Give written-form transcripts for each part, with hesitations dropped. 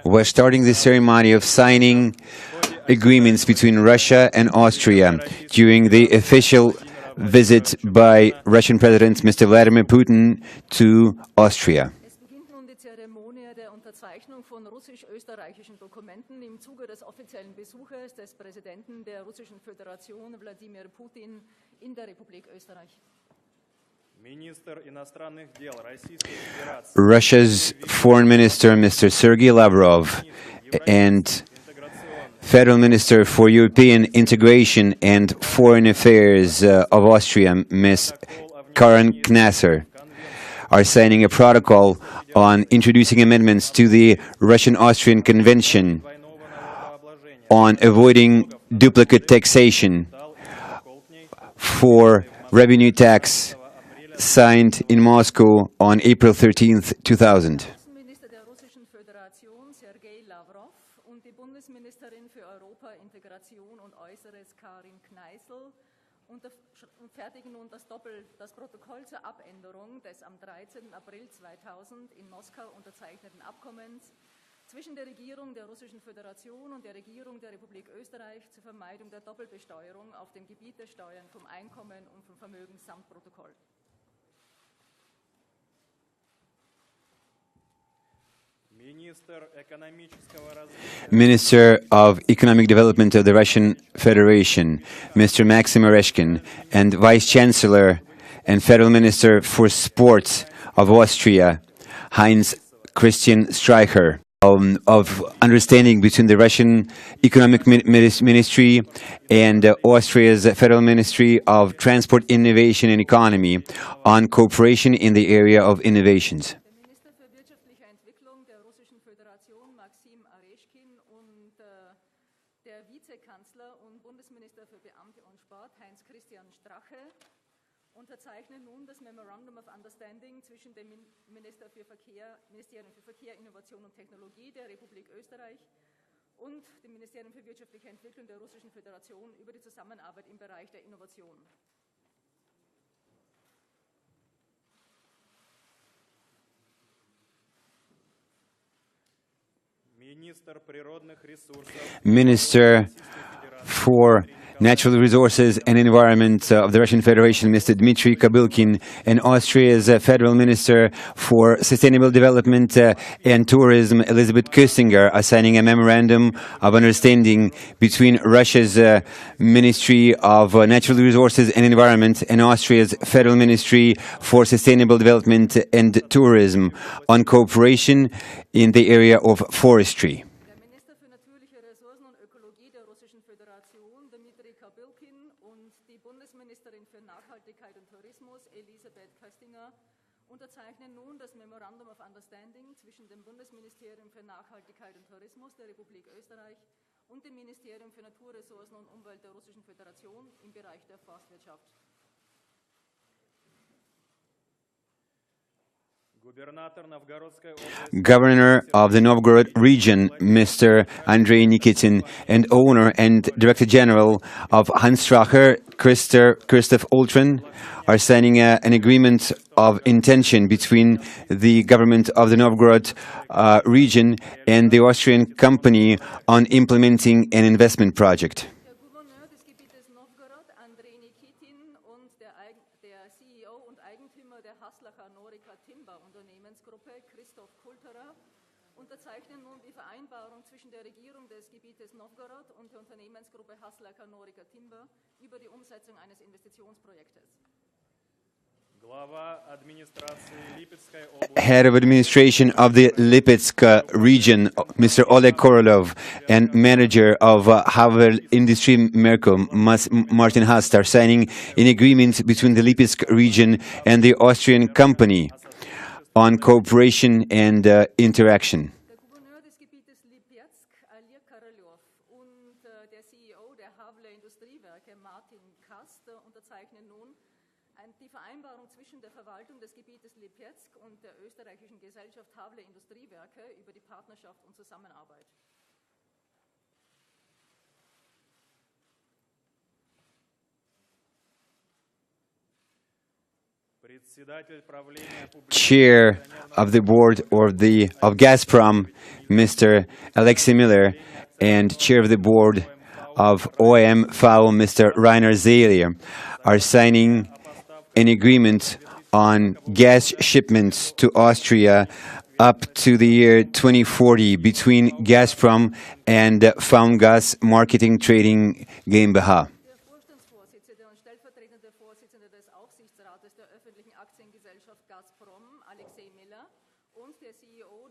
We're starting the ceremony of signing agreements between Russia and Austria during the official visit by Russian President Mr. Vladimir Putin to Austria. Es beginnt nun die Zeremonie der Unterzeichnung von russisch-österreichischen Dokumenten im Zuge des offiziellen Besuches des Präsidenten der Russischen Föderation Wladimir Putin in der Republik Österreich. Russia's Foreign Minister, Mr. Sergei Lavrov, and Federal Minister for European Integration and Foreign Affairs of Austria, Ms. Karen Knasser, are signing a protocol on introducing amendments to the Russian-Austrian Convention on avoiding duplicate taxation for revenue tax, signed in Moscow on April 13th, 2000. Außenminister der Russischen Föderation Sergei Lavrov und die Bundesministerin für Europa, Integration und Äußeres Karin Kneißl fertigen nun das Protokoll zur Abänderung des am 13. April 2000 in Moskau unterzeichneten Abkommens zwischen der Regierung der Russischen Föderation und der Regierung der Republik Österreich zur Vermeidung der Doppelbesteuerung auf dem Gebiet der Steuern vom Einkommen und vom Vermögen samt Protokoll. Minister of Economic Development of the Russian Federation, Mr. Maxim Oreshkin, and Vice Chancellor and Federal Minister for Sports of Austria, Heinz Christian Streicher, of understanding between the Russian Economic Ministry and Austria's Federal Ministry of Transport, Innovation and Economy on cooperation in the area of innovations. Der Vizekanzler und Bundesminister für Beamte und Sport, Heinz Christian Strache, unterzeichnen nun das Memorandum of Understanding zwischen dem Ministerium für Verkehr, Innovation und Technologie der Republik Österreich und dem Ministerium für wirtschaftliche Entwicklung der Russischen Föderation über die Zusammenarbeit im Bereich der Innovation. Minister for Natural Resources and Environment of the Russian Federation, Mr. Dmitry Kabylkin, and Austria's Federal Minister for Sustainable Development and Tourism, Elizabeth Köstinger, are signing a memorandum of understanding between Russia's Ministry of Natural Resources and Environment and Austria's Federal Ministry for Sustainable Development and Tourism on cooperation in the area of forestry. Elizabeth Köstinger unterzeichnen nun das Memorandum of Understanding zwischen dem Bundesministerium für Nachhaltigkeit und Tourismus der Republik Österreich und dem Ministerium für Naturressourcen und Umwelt der Russischen Föderation im Bereich der Forstwirtschaft. Governor of the Novgorod region, Mr. Andrei Nikitin, and owner and Director General of Hanstracher, Christoph Oltren, are signing an agreement of intention between the government of the Novgorod region and the Austrian company on implementing an investment project. Unterzeichnen nun die Vereinbarung zwischen der Regierung des Gebietes Novgorod und der Unternehmensgruppe Haslacher Norica Timber über die Umsetzung eines Investitionsprojektes. Head of Administration of the Lipetsk region, Mr. Oleg Korolov, and Manager of Havel Industry Merco, Martin Hast, are signing an agreement between the Lipetsk region and the Austrian company on cooperation and interaction. Der Gouverneur des Gebietes Lipetsk, Alir Karolov, und der CEO der Havle Industriewerke, Martin Kast, unterzeichnen nun die Vereinbarung zwischen der Verwaltung des Gebietes Lipetsk und der österreichischen Gesellschaft Havle Industriewerke über die Partnerschaft und Zusammenarbeit. Chair of the board of Gazprom, Mr. Alexei Miller, and Chair of the board of OMV, Mr. Rainer Seele, are signing an agreement on gas shipments to Austria up to the year 2040 between Gazprom and Gas Marketing Trading GmbH. Der Vorstandsvorsitzende und stellvertretende Vorsitzende des Aufsichtsrates der öffentlichen Aktiengesellschaft Gazprom, Alexei Miller, und der CEO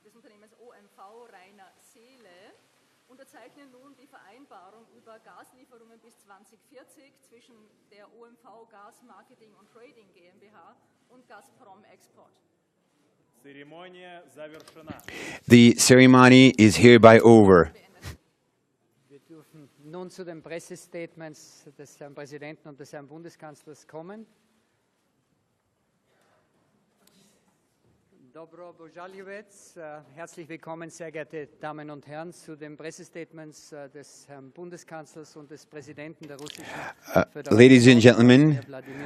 des Unternehmens OMV, Rainer Seele, unterzeichnen nun die Vereinbarung über Gaslieferungen bis 2040 zwischen der OMV Gas Marketing und Trading GmbH und Gazprom Export. The ceremony is hereby over. Wir dürfen nun zu den Pressestatements des Herrn Präsidenten und des Herrn Bundeskanzlers kommen. Dobro Božaljevec, herzlich willkommen, sehr geehrte Damen und Herren, zu den Pressestatements des Herrn Bundeskanzlers und des Präsidenten der Russischen Föderation. Ladies and gentlemen,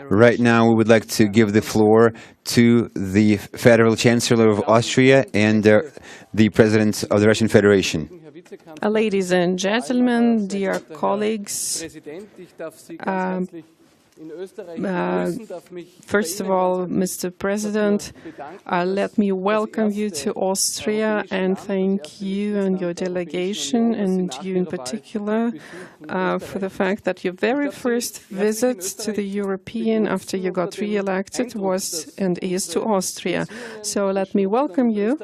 right now we would like to give the floor to the Federal Chancellor of Austria and the President of the Russian Federation. Ladies and gentlemen, dear colleagues, first of all, Mr. President, let me welcome you to Austria and thank you and your delegation, and you in particular, for the fact that your very first visit to the European after you got re-elected was and is to Austria. So let me welcome you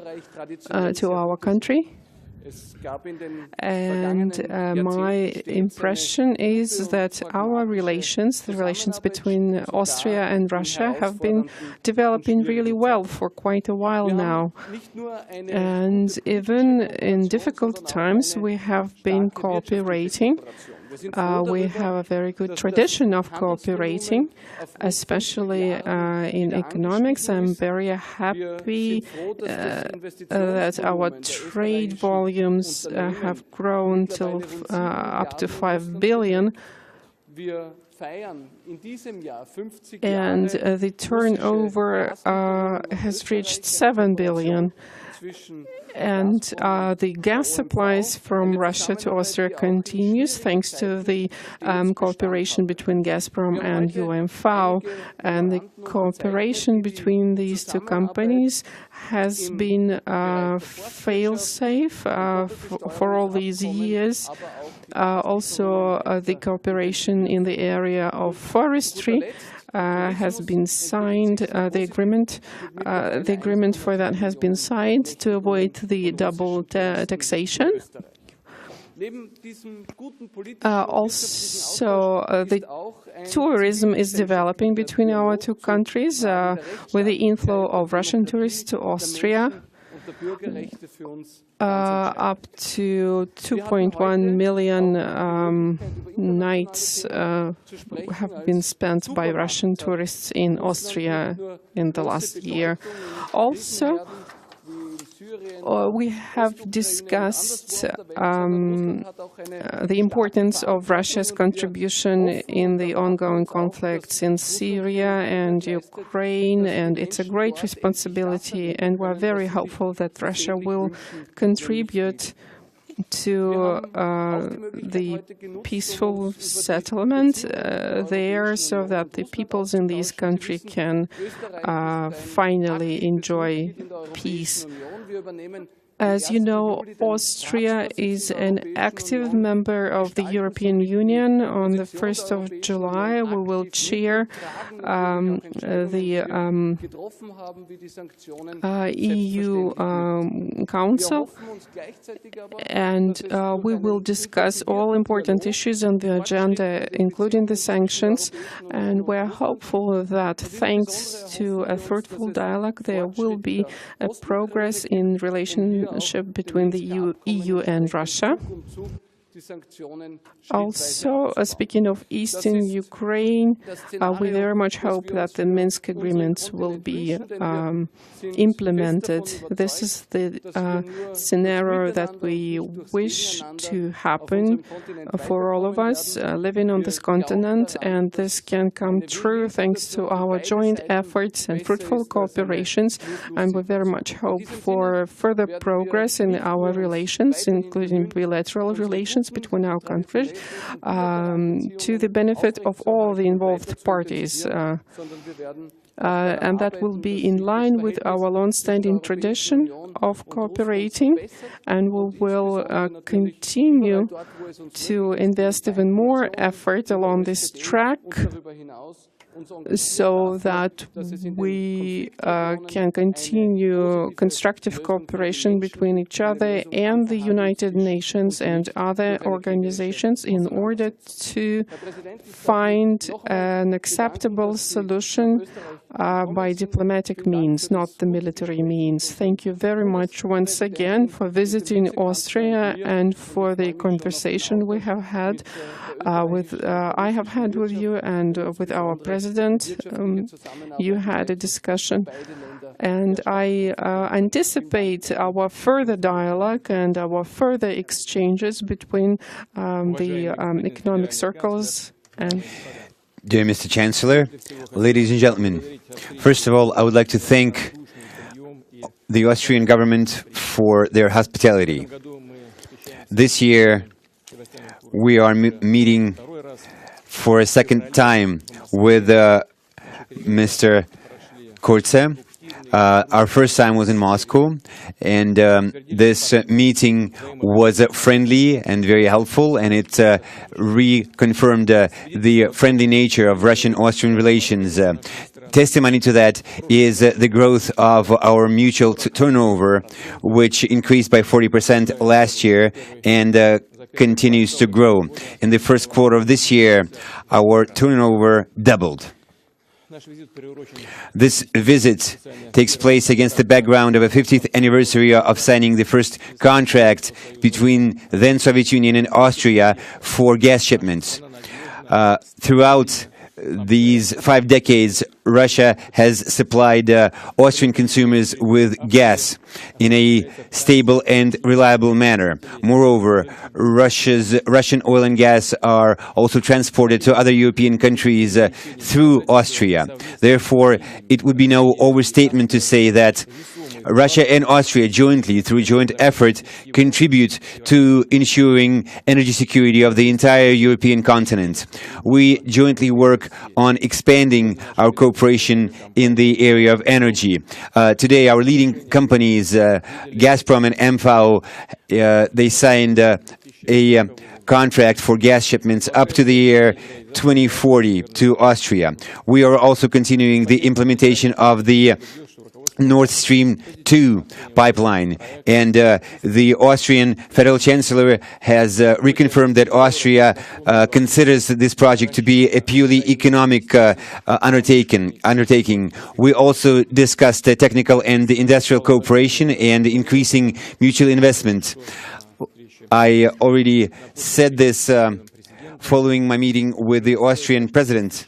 to our country. And my impression is that our relations, the relations between Austria and Russia, have been developing really well for quite a while now. And even in difficult times, we have been cooperating. We have a very good tradition of cooperating, especially in economics. I'm very happy that our trade volumes have grown to up to 5 billion. And the turnover has reached 7 billion. And the gas supplies from Russia to Austria continues thanks to the cooperation between Gazprom and OMV. And the cooperation between these two companies has been fail-safe for all these years. Also, the cooperation in the area of forestry has been signed. The agreement for that has been signed to avoid the double taxation. Also, the tourism is developing between our two countries with the inflow of Russian tourists to Austria. Up to 2.1 million nights have been spent by Russian tourists in Austria in the last year. Also, we have discussed the importance of Russia's contribution in the ongoing conflicts in Syria and Ukraine, and it's a great responsibility, and we're very hopeful that Russia will contribute to the peaceful settlement there, so that the peoples in these countries can finally enjoy peace. As you know, Austria is an active member of the European Union. On the 1st of July, we will chair the EU Council, and we will discuss all important issues on the agenda, including the sanctions, and we're hopeful that thanks to a fruitful dialogue, there will be a progress in relationship between the EU and Russia. Also, speaking of eastern Ukraine, we very much hope that the Minsk agreements will be implemented. This is the scenario that we wish to happen for all of us living on this continent, and this can come true thanks to our joint efforts and fruitful cooperations, and we very much hope for further progress in our relations, including bilateral relations between our countries, to the benefit of all the involved parties. And that will be in line with our long-standing tradition of cooperating, and we will continue to invest even more effort along this track so that we can continue constructive cooperation between each other and the United Nations and other organizations in order to find an acceptable solution by diplomatic means, not the military means. Thank you very much once again for visiting Austria and for the conversation we have had I have had with you and with our president. You had a discussion, and I anticipate our further dialogue and our further exchanges between the economic circles. And Dear Mr. Chancellor, ladies and gentlemen, first of all, I would like to thank the Austrian government for their hospitality. This year, we are meeting for a second time with Mr. Kurz. Our first time was in Moscow, and this meeting was friendly and very helpful, and it reconfirmed the friendly nature of Russian-Austrian relations. Testimony to that is the growth of our mutual turnover, which increased by 40% last year and continues to grow. In the first quarter of this year, our turnover doubled. This visit takes place against the background of a 50th anniversary of signing the first contract between then Soviet Union and Austria for gas shipments. Throughout these 5 decades, Russia has supplied Austrian consumers with gas in a stable and reliable manner. Moreover, Russian oil and gas are also transported to other European countries through Austria. Therefore, it would be no overstatement to say that Russia and Austria jointly, through joint effort, contribute to ensuring energy security of the entire European continent. We jointly work on expanding our cooperation in the area of energy. Today, our leading companies, Gazprom and MV, they signed a contract for gas shipments up to the year 2040 to Austria. We are also continuing the implementation of the Nord Stream 2 pipeline, and the Austrian Federal Chancellor has reconfirmed that Austria considers this project to be a purely economic undertaking. We also discussed technical and industrial cooperation and increasing mutual investment. I already said this following my meeting with the Austrian president.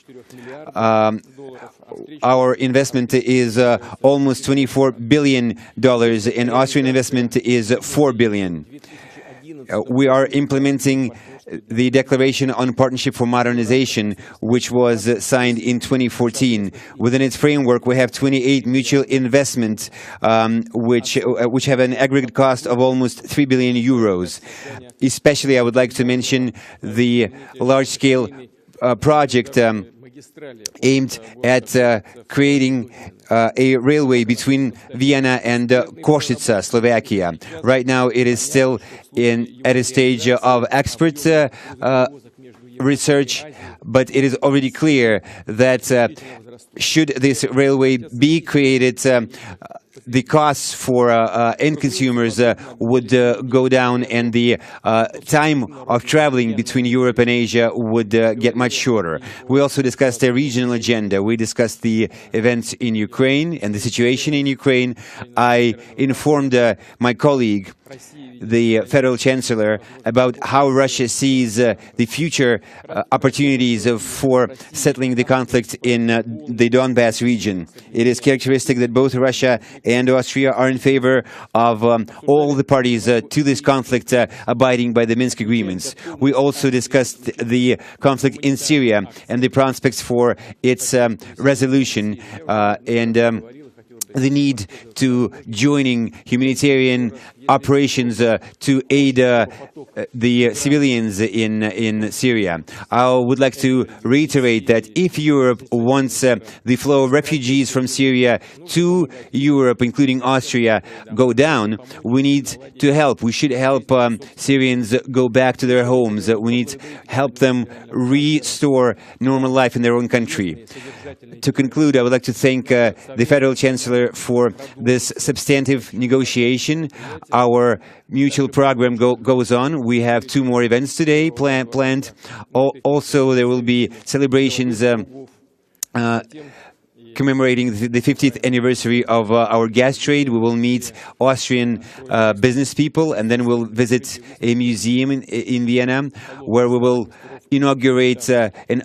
Our investment is almost $24 billion, and Austrian investment is $4 billion. We are implementing the Declaration on Partnership for Modernization, which was signed in 2014. Within its framework, we have 28 mutual investments, which have an aggregate cost of almost 3 billion euros. Especially, I would like to mention the large-scale project aimed at creating a railway between Vienna and Košice, Slovakia. Right now, it is still at a stage of expert research, but it is already clear that should this railway be created, the costs for end consumers would go down, and the time of traveling between Europe and Asia would get much shorter. We also discussed a regional agenda. We discussed the events in Ukraine and the situation in Ukraine. I informed my colleague, the Federal Chancellor, about how Russia sees the future opportunities for settling the conflict in the Donbass region. It is characteristic that both Russia and Austria are in favor of all the parties to this conflict abiding by the Minsk agreements. We also discussed the conflict in Syria and the prospects for its resolution and the need to joining humanitarian operations to aid the civilians in Syria. I would like to reiterate that if Europe wants the flow of refugees from Syria to Europe, including Austria, go down, we need to help. We should help Syrians go back to their homes. We need to help them restore normal life in their own country. To conclude, I would like to thank the Federal Chancellor for this substantive negotiation. Our mutual program goes on. We have 2 more events today planned. Also, there will be celebrations commemorating the 50th anniversary of our gas trade. We will meet Austrian business people, and then we'll visit a museum in Vienna, where we will inaugurate an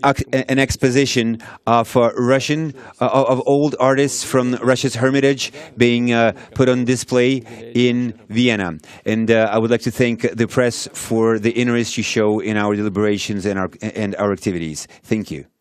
exposition of of old artists from Russia's Hermitage being put on display in Vienna. And I would like to thank the press for the interest you show in our deliberations and our activities. Thank you.